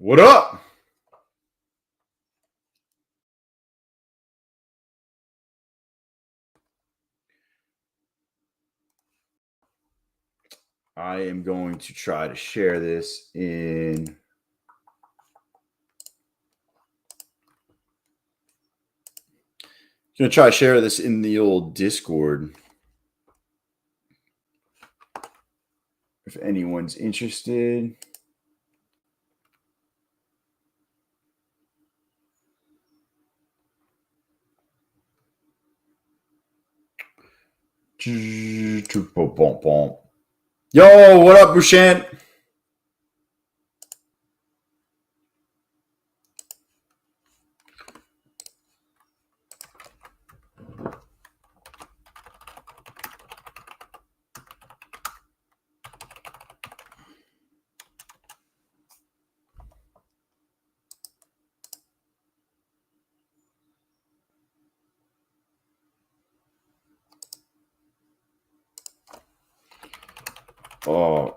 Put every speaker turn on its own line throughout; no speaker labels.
What up? I am going to try to share this in the old Discord. If anyone's interested. Yo, what up, Bouchant? Oh.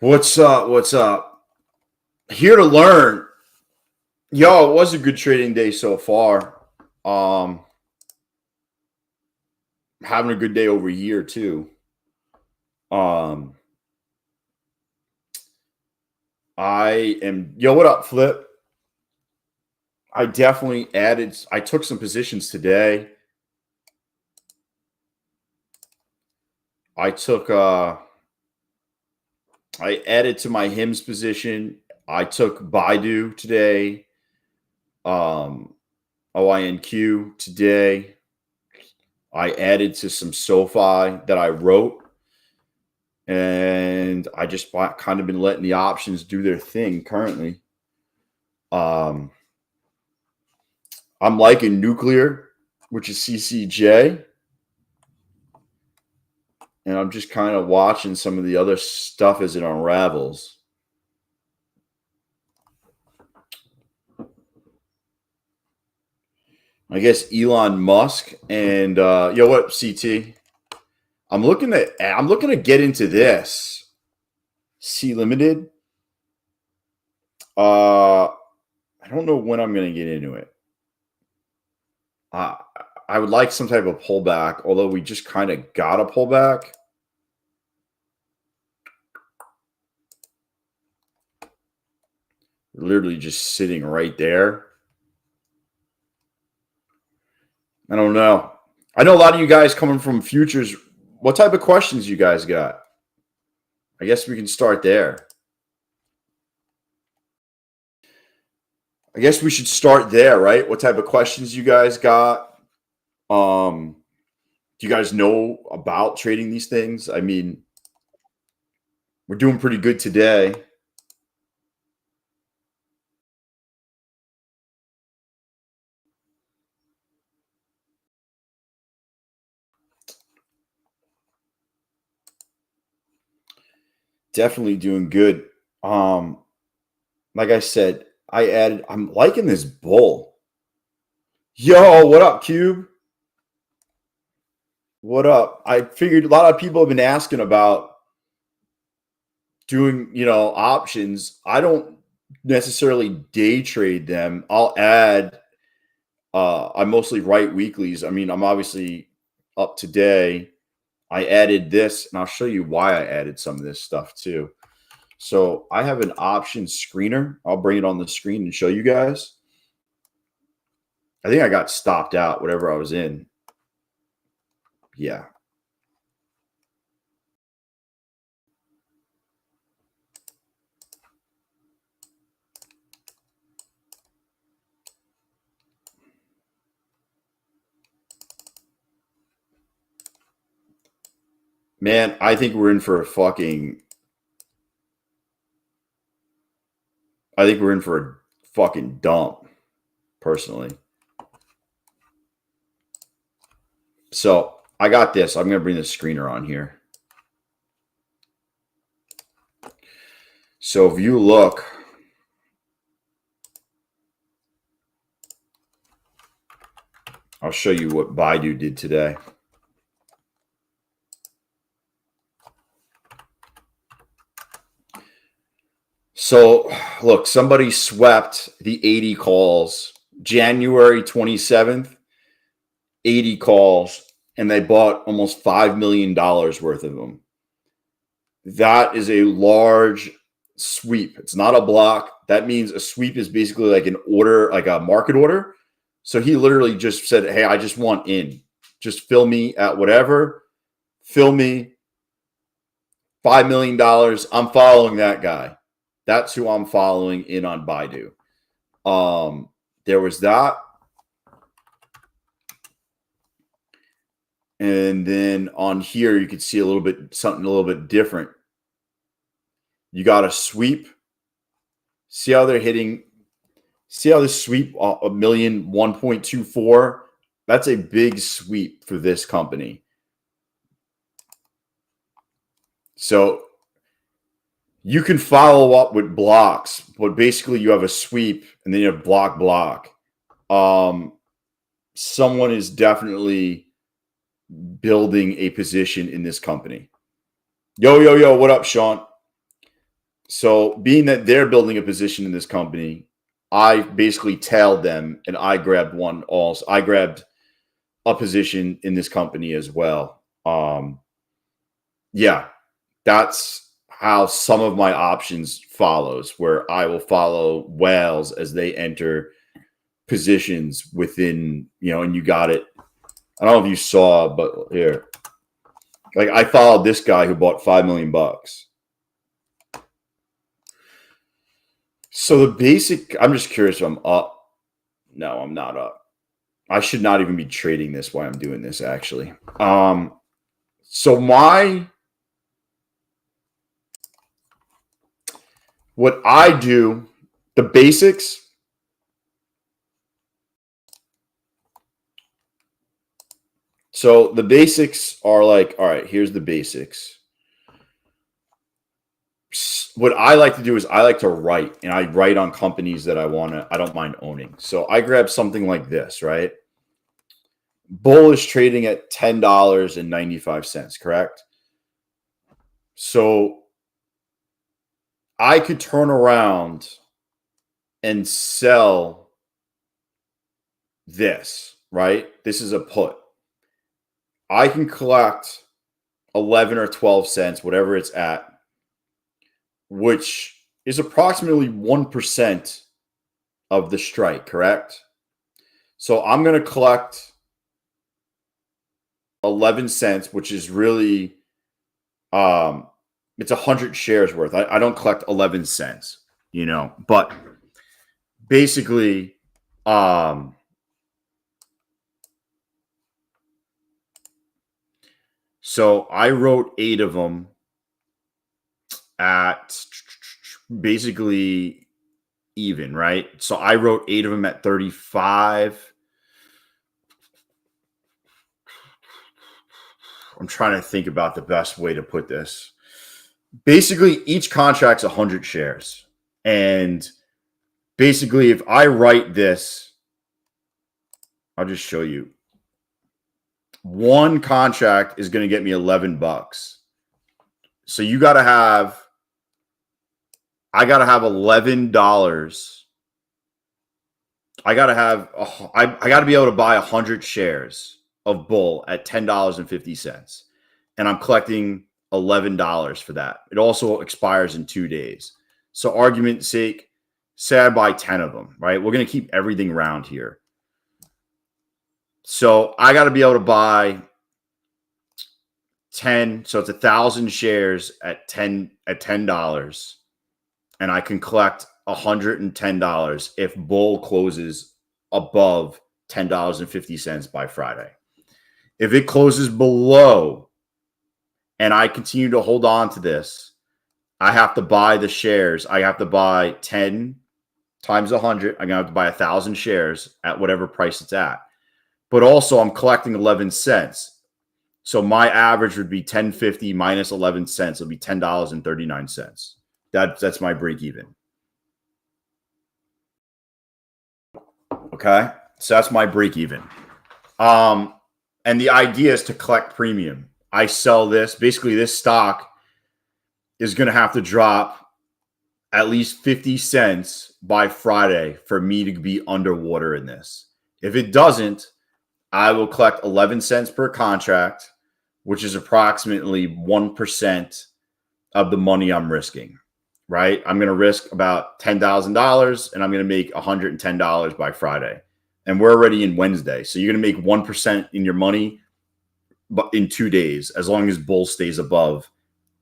What's up? What's up? Here to learn. Yo, it was a good trading day so far. Having a good day over here too. What up, Flip? I definitely I took some positions today. I added to my HIMS position. I took Baidu today. OINQ today. I added to some SoFi that I wrote. And I just kind of been letting the options do their thing currently. I'm liking nuclear, which is CCJ. And I'm just kind of watching some of the other stuff as it unravels. I guess Elon Musk and what CT? I'm looking to get into this. C Limited. I don't know when I'm going to get into it. I would like some type of pullback, although we just kind of got a pullback. Literally just sitting right there. I don't know. I know a lot of you guys coming from futures. What type of questions you guys got? I guess we can start there. I guess we should start there, right? What type of questions you guys got? Do you guys know about trading these things? I mean, we're doing pretty good today. Definitely doing good. Like I said, I'm liking this bull. Yo, what up, Cube? What up? I figured a lot of people have been asking about doing, options. I don't necessarily day trade them. I'll add, I mostly write weeklies. I mean, I'm obviously up today. I added this, and I'll show you why I added some of this stuff too. So I have an option screener. I'll bring it on the screen and show you guys. I think I got stopped out, whatever I was in. Yeah. Man, I think we're in for a fucking dump, personally. So I got this. I'm going to bring the screener on here. So if you look, I'll show you what Baidu did today. So look, somebody swept the 80 calls January 27th, 80 calls, and they bought almost $5 million worth of them. That is a large sweep. It's not a block. That means a sweep is basically like an order, like a market order. So he literally just said, hey, I just want in. Just fill me at whatever. Fill me $5 million. I'm following that guy. That's who I'm following in on Baidu. There was that. And then on here, you could see something a little bit different. You got a sweep. See how they're hitting. See how this sweep, a million, 1.24. That's a big sweep for this company. So you can follow up with blocks, but basically you have a sweep and then you have block. Someone is definitely building a position in this company. Yo, what up, Sean? So being that they're building a position in this company, I basically tailed them and I grabbed one also. I grabbed a position in this company as well. Yeah, that's how some of my options follows, where I will follow whales as they enter positions within, and you got it. I don't know if you saw, but here, like I followed this guy who bought $5 million. So the basic, I'm just curious if I'm up. No, I'm not up. I should not even be trading this while I'm doing this, actually. So what I do, the basics. So the basics are like, all right, here's the basics. What I like to do is I like to write, and I write on companies that I don't mind owning. So I grab something like this, right? Bull is trading at $10.95, correct? So I could turn around and sell this, right? This is a put. I can collect 11 or 12 cents, whatever it's at, which is approximately 1% of the strike, correct? So I'm going to collect 11 cents, which is really, it's 100 shares worth. I don't collect 11 cents, but basically, so I wrote 8 of them at basically even, right? So I wrote 8 of them at 35. I'm trying to think about the best way to put this. Basically, each contract's 100 shares. And basically, if I write this, I'll just show you. One contract is going to get me $11. So I got to have $11. I got to be able to buy 100 shares of Bull at $10.50. And I'm collecting $11 for that. It also expires in 2 days. So argument's sake, say I buy 10 of them, right? We're going to keep everything round here. So I got to be able to buy 10. So it's 1,000 shares at $10. And I can collect $110 if Bull closes above $10.50 by Friday. If it closes below and I continue to hold on to this, I have to buy the shares. I have to buy 10 times 100. I'm going to have to buy 1,000 shares at whatever price it's at. But also I'm collecting 11 cents. So my average would be $10.50 minus 11 cents. It'll be $10.39. That's my break even. Okay. So that's my break even. And the idea is to collect premium. I sell this. Basically, this stock is going to have to drop at least 50 cents by Friday for me to be underwater in this. If it doesn't, I will collect 11 cents per contract, which is approximately 1% of the money I'm risking, right? I'm going to risk about $10,000 and I'm going to make $110 by Friday. And we're already in Wednesday. So you're going to make 1% in your money but in 2 days, as long as bull stays above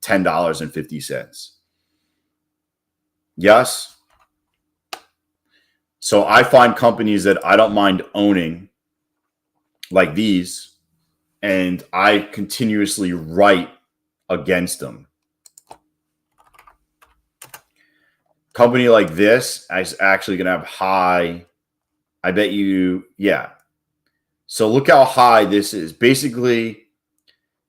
$10.50. Yes. So I find companies that I don't mind owning, like these, and I continuously write against them. Company like this is actually going to have high, I bet you, yeah. So look how high this is. Basically,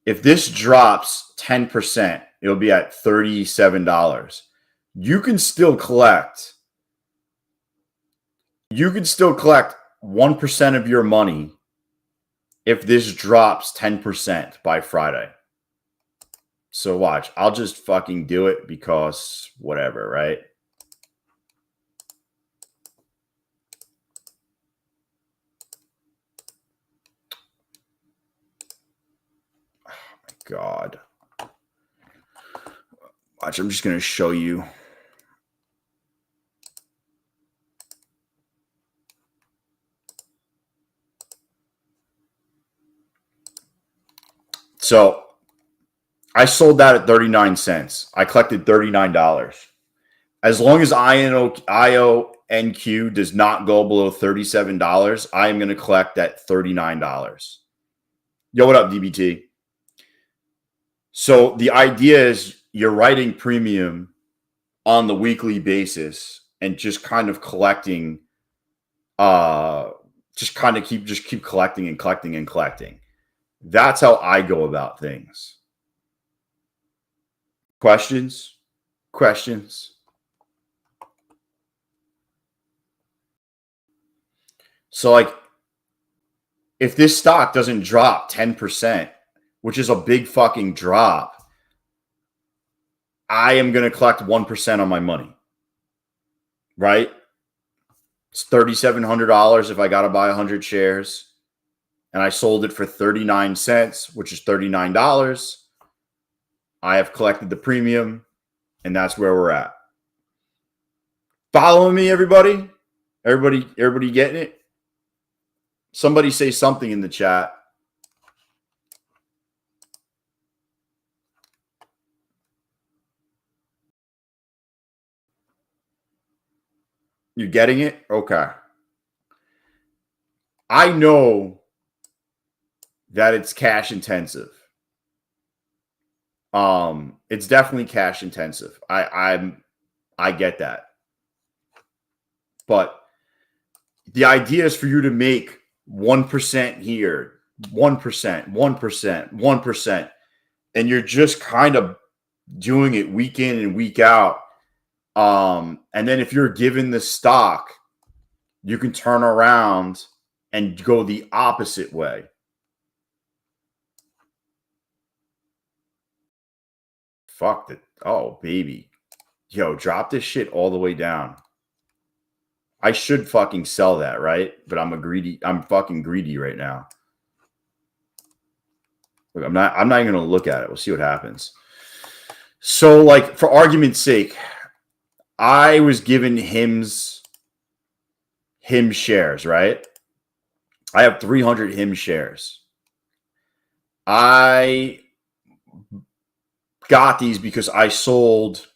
if this drops 10%, it'll be at $37. You can still collect 1% of your money if this drops 10% by Friday. So watch, I'll just fucking do it because whatever, right? God. Watch, I'm just going to show you. So I sold that at 39 cents. I collected $39. As long as IONQ does not go below $37, I am going to collect that $39. Yo, what up, DBT? So the idea is you're writing premium on the weekly basis and just kind of collecting, just keep collecting and collecting and collecting. That's how I go about things. Questions? So like, if this stock doesn't drop 10%, which is a big fucking drop, I am going to collect 1% on my money, right? It's $3,700 if I got to buy 100 shares, and I sold it for 39 cents, which is $39. I have collected the premium, and that's where we're at. Following me, everybody? Everybody getting it? Somebody say something in the chat. You getting it? Okay. I know that it's cash intensive. It's definitely cash intensive. I get that. But the idea is for you to make 1% here, 1%, 1%, 1%, and you're just kind of doing it week in and week out. And then if you're given the stock, you can turn around and go the opposite way. Fuck it. Oh, baby. Yo, drop this shit all the way down. I should fucking sell that, right? But I'm fucking greedy right now. Look, I'm not even gonna look at it. We'll see what happens. So, like, for argument's sake, I was given him shares, right? I have 300 him shares. I got these because I sold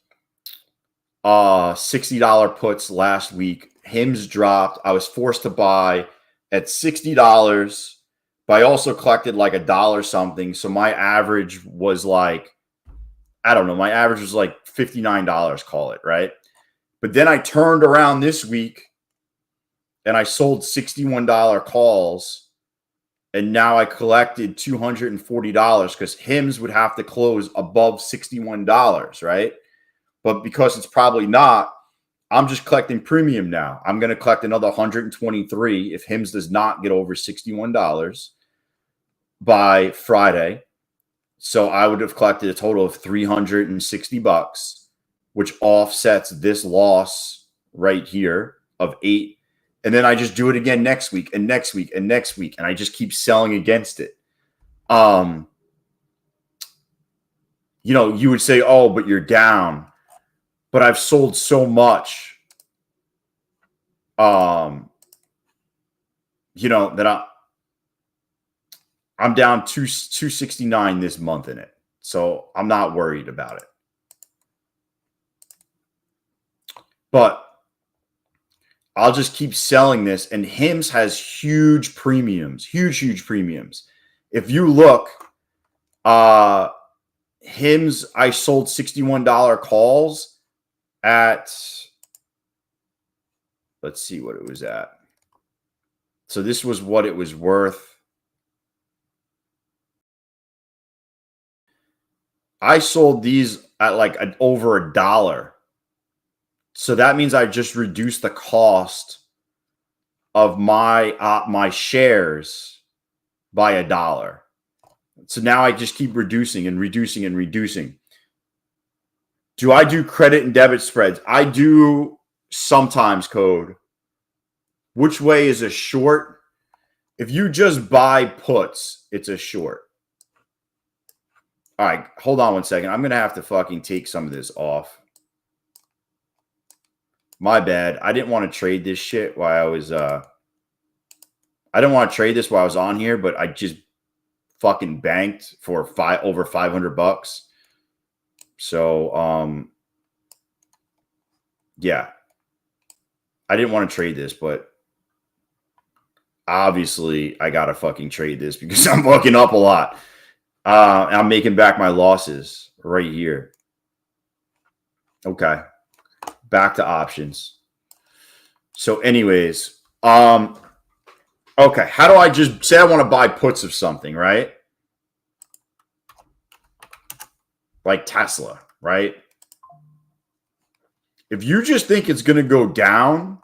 $60 puts last week. Hims dropped. I was forced to buy at $60, but I also collected like $1 something. So my average was like, I don't know, my average was like $59, call it, right? But then I turned around this week and I sold $61 calls, and now I collected $240 because Hims would have to close above $61, right? But because it's probably not, I'm just collecting premium now. I'm going to collect another $123 if Hims does not get over $61 by Friday. So I would have collected a total of $360, which offsets this loss right here of 8. And then I just do it again next week and next week and next week. And I just keep selling against it. You know, you would say, oh, but you're down. But I've sold so much, you know, that I'm down 269 this month in it. So I'm not worried about it. But I'll just keep selling this. And Hims has huge premiums, huge premiums. If you look, Hims, I sold $61 calls at, let's see what it was at. So this was what it was worth. I sold these at like over $1. So that means I just reduced the cost of my shares by $1. So now I just keep reducing and reducing and reducing. Do I do credit and debit spreads? I do sometimes, Code. Which way is a short? If you just buy puts, it's a short. All right, hold on one second. I'm going to have to fucking take some of this off. My bad. I didn't want to trade this shit while I was I didn't want to trade this while I was on here, but I just fucking banked for over $500. So yeah. I didn't want to trade this, but obviously I gotta fucking trade this because I'm fucking up a lot. I'm making back my losses right here. Okay. Back to options. So anyways, okay. How do I just say I want to buy puts of something, right? Like Tesla, right? If you just think it's going to go down,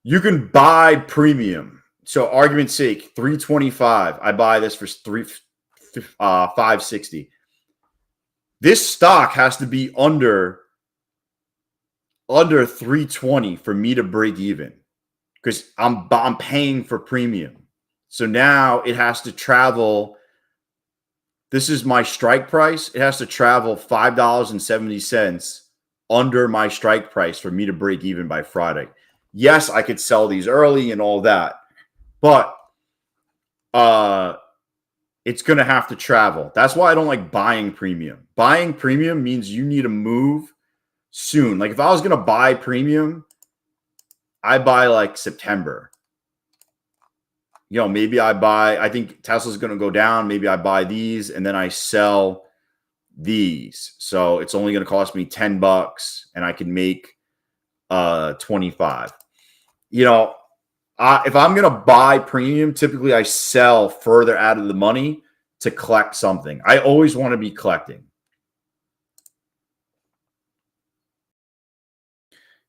you can buy premium. So argument's sake, 325. I buy this for 560. This stock has to be under 320 for me to break even because I'm paying for premium. So now it has to travel. This is my strike price. It has to travel $5.70 under my strike price for me to break even by Friday. Yes, I could sell these early and all that, but it's going to have to travel. That's why I don't like buying premium. Buying premium means you need to move soon. Like if I was going to buy premium, I buy like September. You know, maybe I think Tesla's going to go down. Maybe I buy these and then I sell these. So it's only going to cost me $10 and I can make 25. You know, if I'm going to buy premium, typically I sell further out of the money to collect something. I always want to be collecting.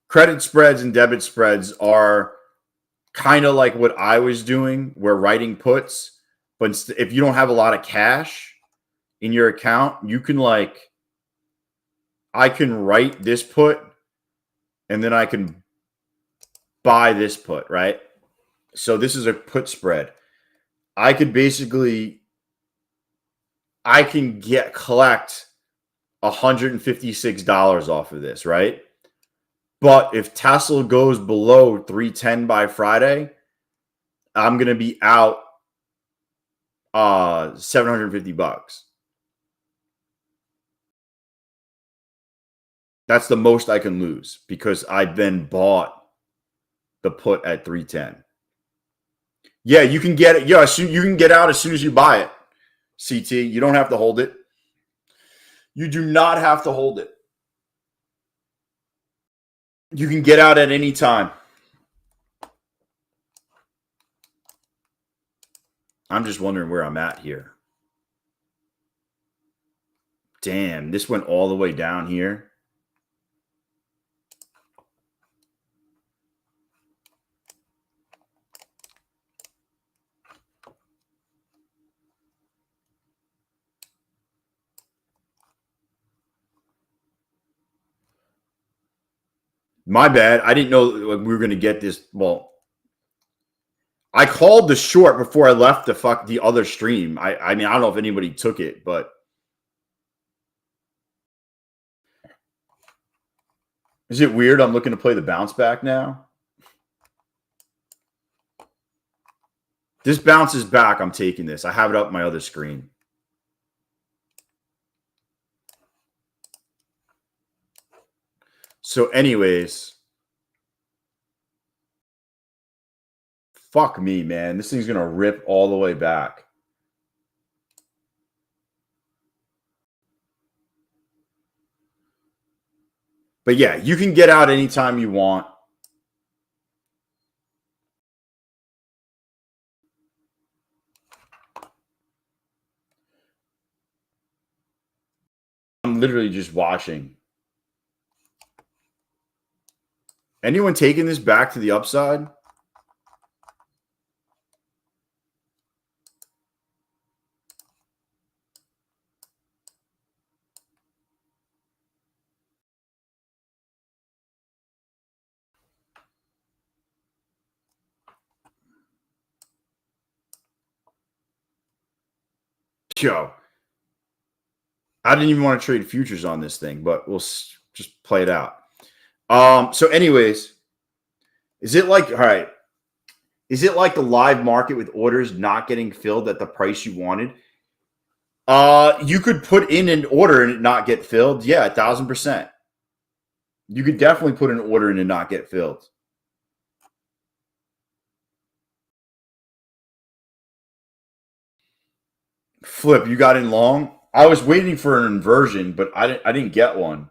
Credit spreads and debit spreads are kind of like what I was doing. We're writing puts, but if you don't have a lot of cash in your account, you can I can write this put and then I can buy this put, right? So this is a put spread. I could basically, I can collect $156 off of this, right? But if Tesla goes below 310 by Friday, I'm going to be out $750. That's the most I can lose because I then bought the put at 310. Yeah, you can get it. Yeah, you can get out as soon as you buy it. CT, you don't have to hold it. You do not have to hold it. You can get out at any time. I'm just wondering where I'm at here. Damn, this went all the way down here. My bad. I didn't know we were going to get this. Well, I called the short before I left the other stream. I mean, I don't know if anybody took it, but is it weird I'm looking to play the bounce back now? This bounces back. I'm taking this. I have it up my other screen. So anyways, fuck me, man. This thing's going to rip all the way back. But yeah, you can get out anytime you want. I'm literally just watching. Anyone taking this back to the upside? Yo, I didn't even want to trade futures on this thing, but we'll just play it out. So anyways, is it like, all right, is it like the live market with orders not getting filled at the price you wanted? You could put in an order and it not get filled. Yeah, 1,000%. You could definitely put an order in and not get filled. Flip, you got in long? I was waiting for an inversion, but I didn't get one.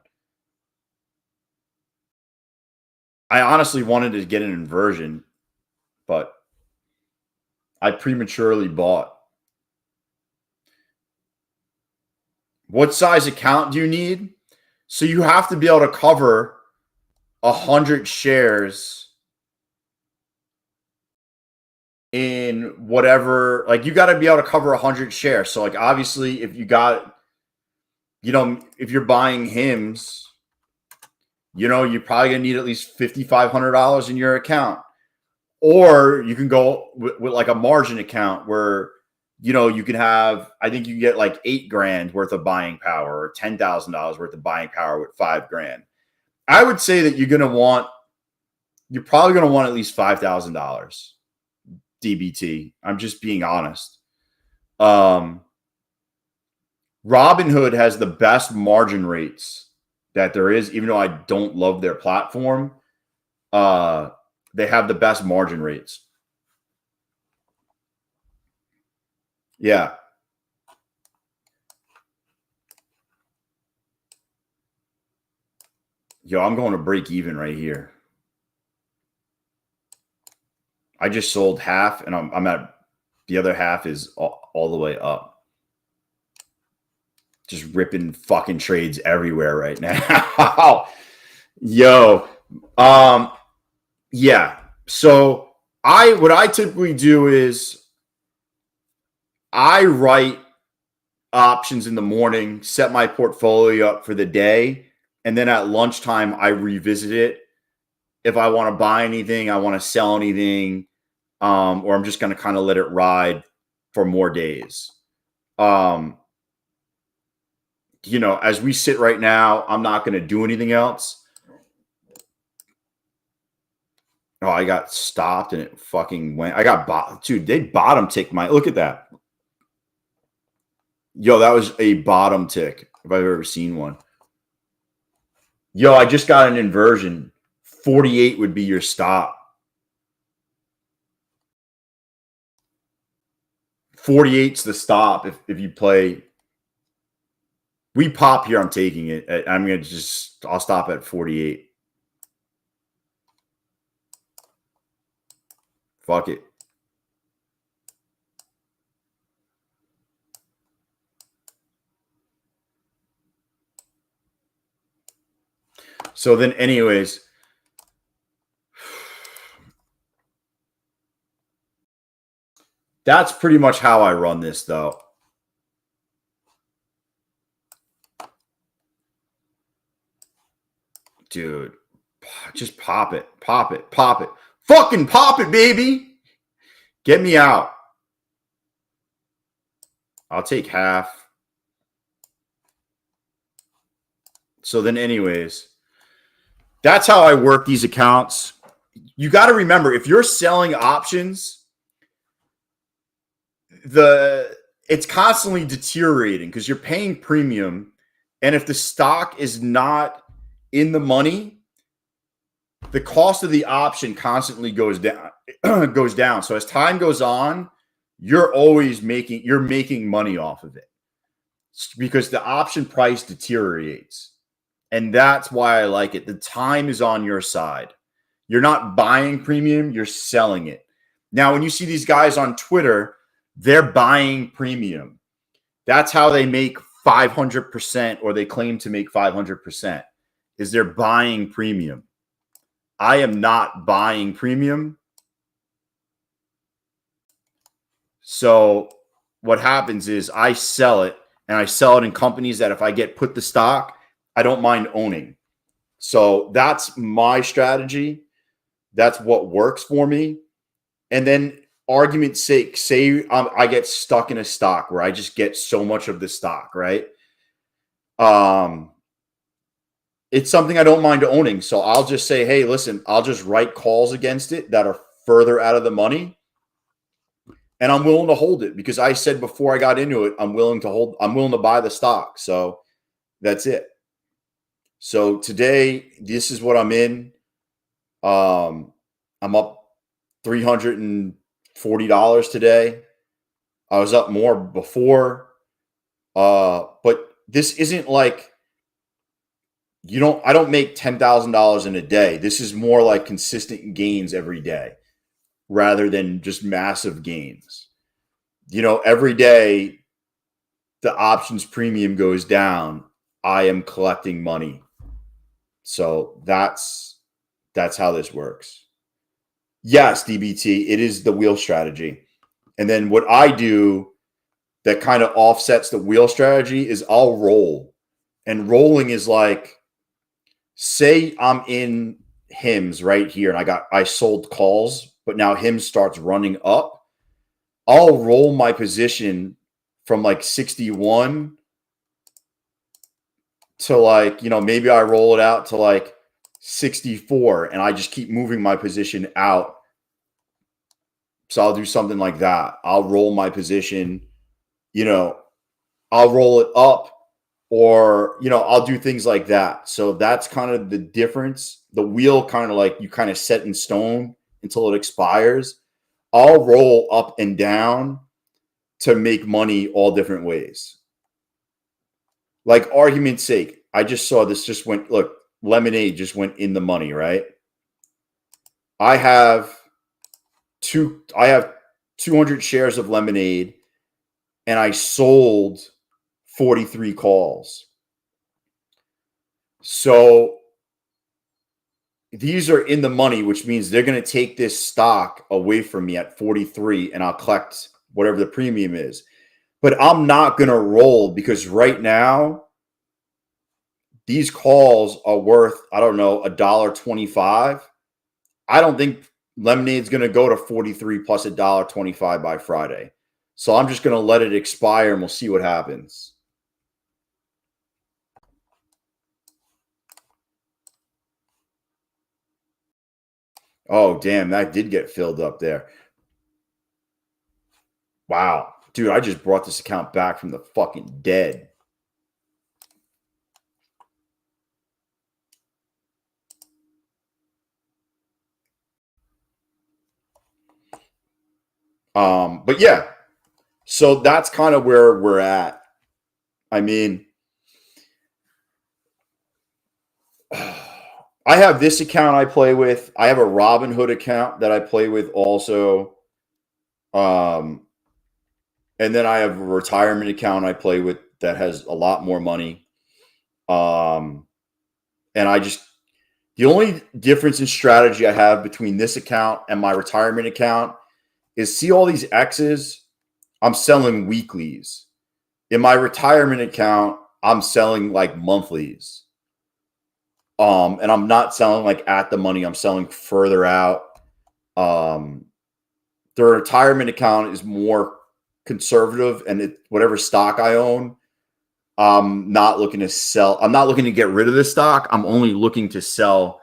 I honestly wanted to get an inversion, but I prematurely bought. What size account do you need? So you have to be able to cover 100 shares in whatever, like you got to be able to cover 100 shares. So like obviously if you got, if you're buying hymns, you're probably going to need at least $5,500 in your account. Or you can go with like a margin account where, you can have, I think you can get like $8,000 worth of buying power or $10,000 worth of buying power with $5,000. I would say that you're probably going to want at least $5,000 DBT. I'm just being honest. Robinhood has the best margin rates that there is, even though I don't love their platform. They have the best margin rates. Yeah. Yo, I'm going to break even right here. I just sold half, and I'm at the other half is all the way up. Just ripping fucking trades everywhere right now. Yo, yeah. So what I typically do is I write options in the morning, set my portfolio up for the day, and then at lunchtime I revisit it. If I want to buy anything, I want to sell anything, or I'm just going to kind of let it ride for more days. As we sit right now, I'm not going to do anything else. Oh, I got stopped and it fucking went. I got dude, they bottom ticked look at that. Yo, that was a bottom tick if I've ever seen one. Yo, I just got an inversion. 48 would be your stop. 48's the stop if you play. We pop here, I'm taking it. I'll stop at 48. Fuck it. So then anyways, that's pretty much how I run this though. Dude, Just pop it, pop it, pop it. Fucking pop it, baby. Get me out. I'll take half. So then anyways, that's how I work these accounts. You got to remember, if you're selling options, it's constantly deteriorating because you're paying premium. And if the stock is not in the money, the cost of the option constantly goes down. So as time goes on, you're making money off of it because the option price deteriorates. And that's why I like it. The time is on your side. You're not buying premium, you're selling it. Now, when you see these guys on Twitter, they're buying premium. That's how they make 500%, or they claim to make 500%, is they're buying premium. I am not buying premium. So what happens is I sell it, and I sell it in companies that if I get put the stock, I don't mind owning. So that's my strategy. That's what works for me. And then, argument's sake, say I get stuck in a stock where I just get so much of the stock, right? It's something I don't mind owning. So I'll just say, hey, listen, I'll just write calls against it that are further out of the money. And I'm willing to hold it because I said before I got into it, I'm willing to buy the stock. So that's it. So today, this is what I'm in. I'm up $340 today. I was up more before. But this isn't like, I don't make $10,000 in a day. This is more like consistent gains every day rather than just massive gains. Every day the options premium goes down, I am collecting money. So that's how this works. Yes, DBT, it is the wheel strategy. And then what I do that kind of offsets the wheel strategy is I'll roll. And rolling is like, say I'm in HIMS right here and I sold calls, but now HIMS starts running up. I'll roll my position from like 61 to like, maybe I roll it out to like 64 and I just keep moving my position out. So I'll do something like that. I'll roll my position, I'll roll it up, or, I'll do things like that. So that's kind of the difference. The wheel kind of like you kind of set in stone until it expires. I'll roll up and down to make money all different ways. Like, argument's sake, I just saw this just went, look, Lemonade just went in the money, right? I have 200 shares of Lemonade and I sold 43 calls. So these are in the money, which means they're going to take this stock away from me at 43 and I'll collect whatever the premium is. But I'm not going to roll because right now these calls are worth, I don't know, $1.25. I don't think Lemonade's going to go to 43 plus $1.25 by Friday. So I'm just going to let it expire and we'll see what happens. Oh, damn, that did get filled up there. Wow. Dude, I just brought this account back from the fucking dead. But yeah, so that's kind of where we're at. I mean, I have this account I play with. I have a Robinhood account that I play with also. And then I have a retirement account I play with that has a lot more money. And the only difference in strategy I have between this account and my retirement account is, see all these X's? I'm selling weeklies. In my retirement account, I'm selling like monthlies. And I'm not selling like at the money. I'm selling further out. The retirement account is more conservative, and whatever stock I own, I'm not looking to sell. I'm not looking to get rid of this stock. I'm only looking to sell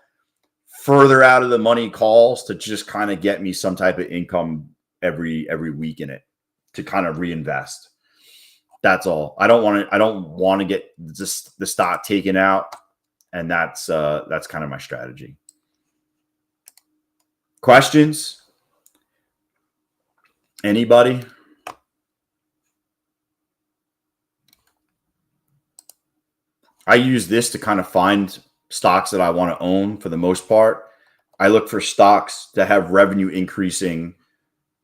further out of the money calls to just kind of get me some type of income every week in it to kind of reinvest. That's all. I don't want to get just the stock taken out, and that's kind of my strategy. Questions? Anybody? I use this to kind of find stocks that I want to own for the most part. I look for stocks that have revenue increasing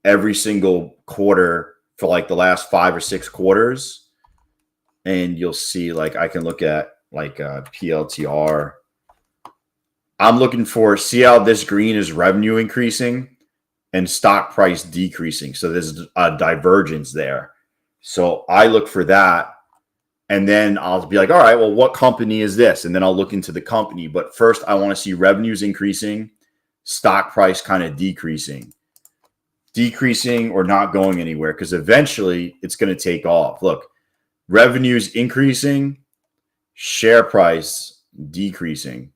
every single quarter for like the last 5 or 6 quarters. And you'll see, like, I can look at like PLTR. I'm looking for, see how this green is revenue increasing and stock price decreasing. So there's a divergence there. So I look for that. And then I'll be like, all right, well, what company is this? And then I'll look into the company. But first, I want to see revenues increasing, stock price kind of decreasing or not going anywhere, because eventually it's going to take off. Look, revenues increasing, share price decreasing.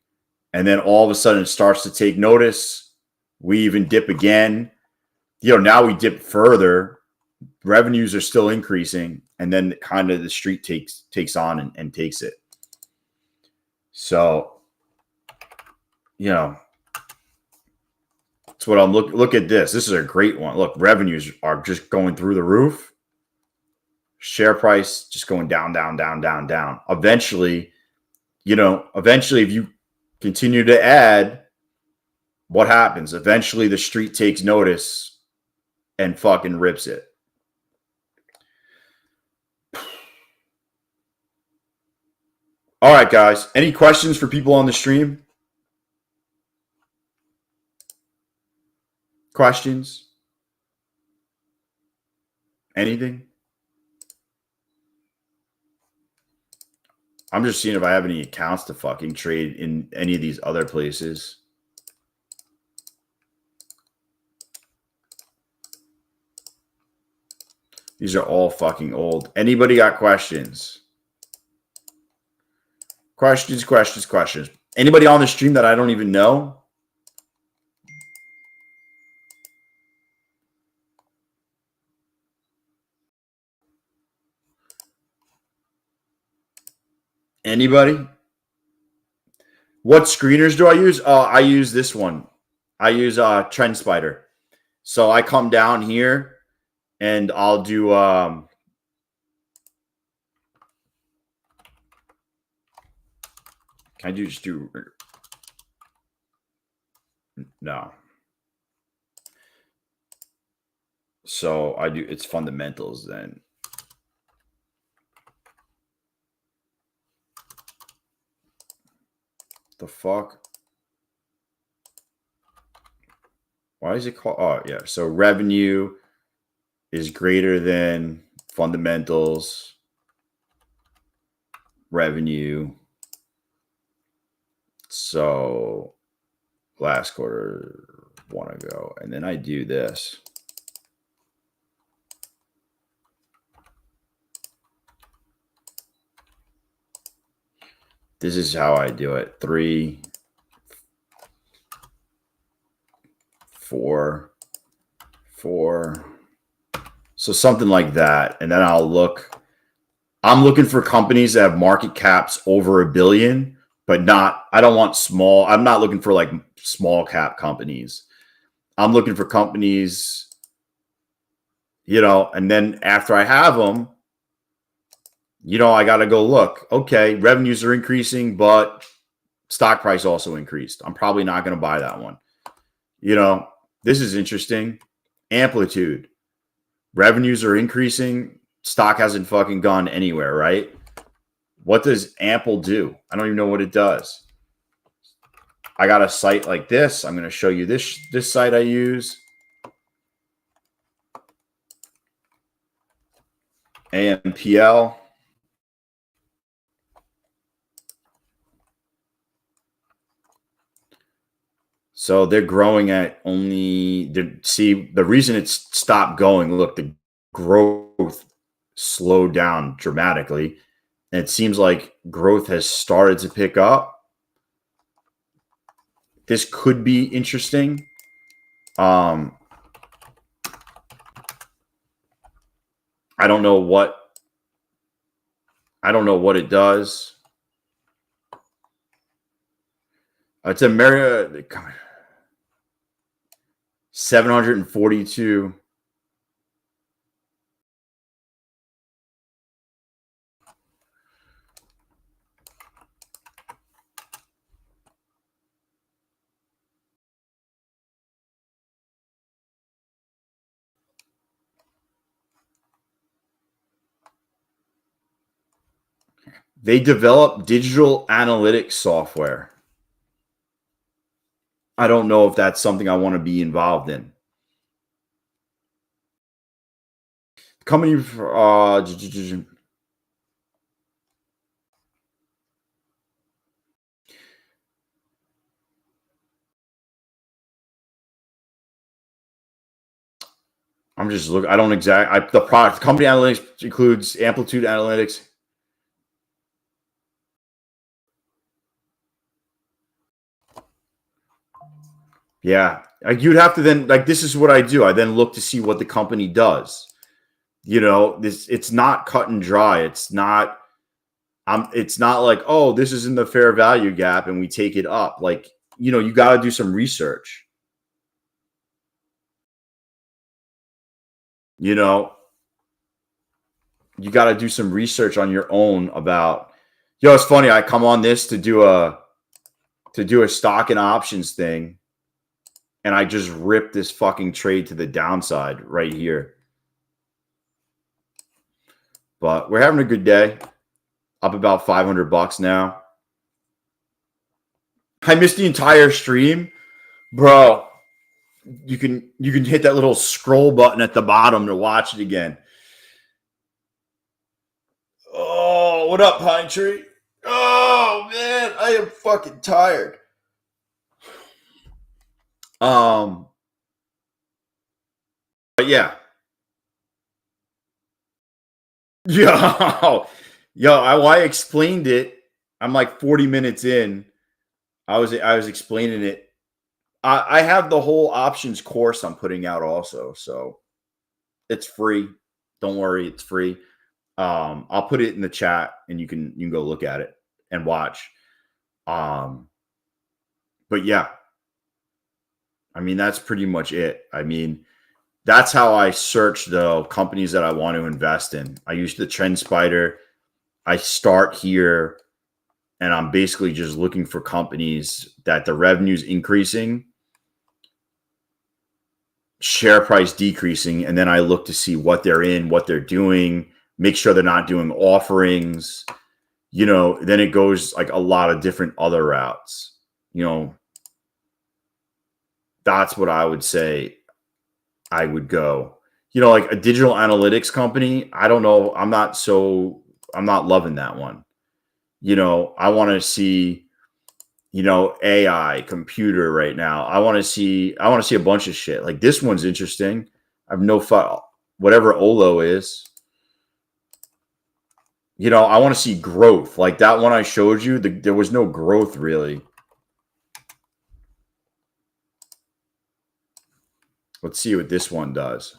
And then all of a sudden it starts to take notice. We even dip again. Now we dip further. Revenues are still increasing, and then kind of the street takes on and takes it. So, that's what I'm look at this. This is a great one. Look, revenues are just going through the roof. Share price just going down, down, down, down, down. Eventually, if you continue to add, what happens? Eventually the street takes notice and fucking rips it. All right, guys. Any questions for people on the stream? Questions? Anything? I'm just seeing if I have any accounts to fucking trade in any of these other places. These are all fucking old. Anybody got questions? Questions. Anybody on the stream that I don't even know? Anybody? What screeners do I use? I use this one. I use Trend Spider. So I come down here and I'll do can I just do no. So I do, it's fundamentals then. The fuck? Why is it called? Oh, yeah. So revenue is greater than fundamentals. Revenue. So last quarter, one ago. And then I do this. This is how I do it. 3, 4, 4. So something like that. And then I'm looking for companies that have market caps over $1 billion, but I don't want small. I'm not looking for like small cap companies. I'm looking for companies, and then after I have them, I got to go look. Okay, revenues are increasing, but stock price also increased. I'm probably not going to buy that one. This is interesting. Amplitude. Revenues are increasing. Stock hasn't fucking gone anywhere, right? What does Ample do? I don't even know what it does. I got a site like this. I'm going to show you this site I use. AMPL. So they're growing at only, see, the reason it's stopped going, look, the growth slowed down dramatically. And it seems like growth has started to pick up. This could be interesting. I don't know what it does. It's a 742. They develop digital analytics software. I don't know if that's something I want to be involved in. Company, I'm just looking. I don't the product. Company analytics includes amplitude analytics. Yeah, you'd have to then, like, this is what I do. I then look to see what the company does. It's not cut and dry. It's not like, oh, this is in the fair value gap and we take it up. Like, you got to do some research. You got to do some research on your own about, it's funny. I come on this to do a stock and options thing, and I just ripped this fucking trade to the downside right here. But we're having a good day. Up about $500 now. I missed the entire stream, bro. You can hit that little scroll button at the bottom to watch it again. Oh, what up, Pine Tree? Oh man, I am fucking tired. But yeah. I explained it. I'm like 40 minutes in. I was explaining it. I have the whole options course I'm putting out also, so it's free. Don't worry, it's free. I'll put it in the chat and you can go look at it and watch. But yeah, I mean, that's pretty much it. I mean, that's how I search the companies that I want to invest in. I use the Trend Spider. I start here and I'm basically just looking for companies that the revenue's increasing, share price decreasing, and then I look to see what they're in, what they're doing, make sure they're not doing offerings. Then it goes like a lot of different other routes. That's what I would say I would go. Like a digital analytics company, I don't know. I'm not loving that one. I want to see, AI, computer right now. I want to see a bunch of shit. Like this one's interesting. I have no whatever Olo is. I want to see growth. Like that one I showed you, there was no growth really. Let's see what this one does.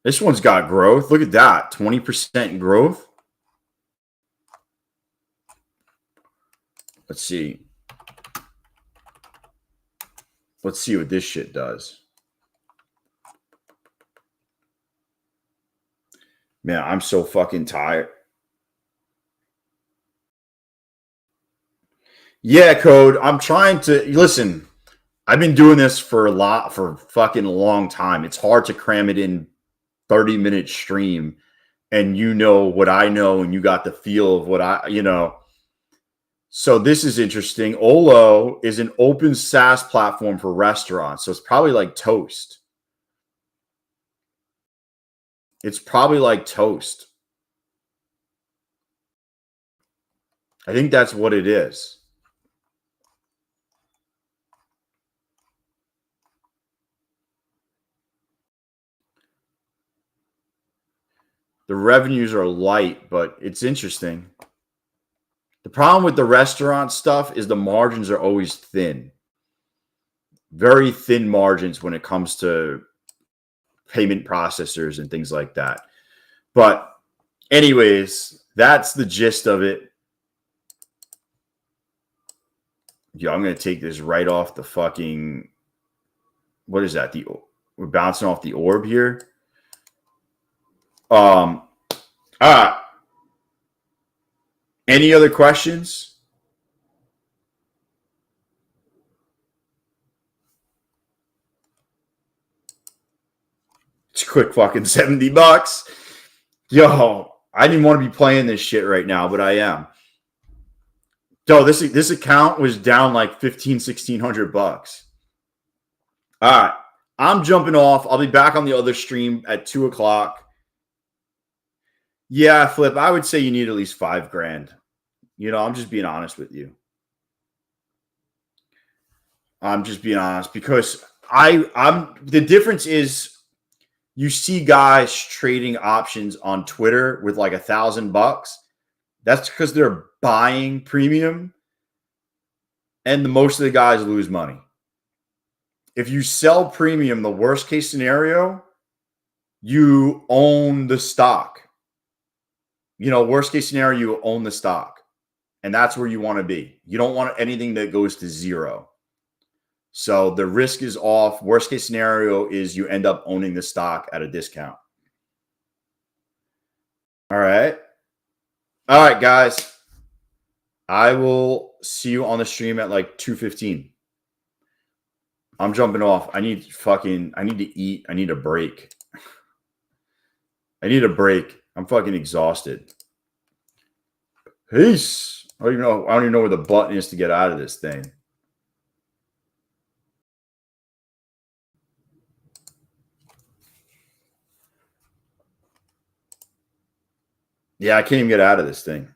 This one's got growth. Look at that. 20% growth. Let's see. Let's see what this shit does. Man, I'm so fucking tired. Yeah, Code. I'm trying to listen. I've been doing this for fucking a long time. It's hard to cram it in 30-minute stream, and what I know, and you got the feel of what So this is interesting. Olo is an open SaaS platform for restaurants. So it's probably like Toast. I think that's what it is. The revenues are light, but it's interesting. The problem with the restaurant stuff is the margins are always thin. Very thin margins when it comes to payment processors and things like that. But anyways, that's the gist of it. Yo, I'm going to take this right off the fucking, what is that? We're bouncing off the orb here. All right. Any other questions? It's a quick fucking $70. Yo, I didn't want to be playing this shit right now, but I am. Yo, this account was down like $1,500-$1,600. All right. I'm jumping off. I'll be back on the other stream at 2 o'clock. Yeah, Flip, I would say you need at least 5 grand. You know, I'm just being honest with you. I'm just being honest because the difference is you see guys trading options on Twitter with like $1,000. That's because they're buying premium, and most of the guys lose money. If you sell premium, the worst case scenario, you own the stock. You know, worst case scenario, you own the stock. And that's where you want to be. You don't want anything that goes to zero. So the risk is off. Worst case scenario is you end up owning the stock at a discount. All right. All right, guys. I will see you on the stream at like 2:15. I'm jumping off. I need to eat. I need a break. I need a break. I'm fucking exhausted. Peace. I don't even know where the button is to get out of this thing. Yeah, I can't even get out of this thing.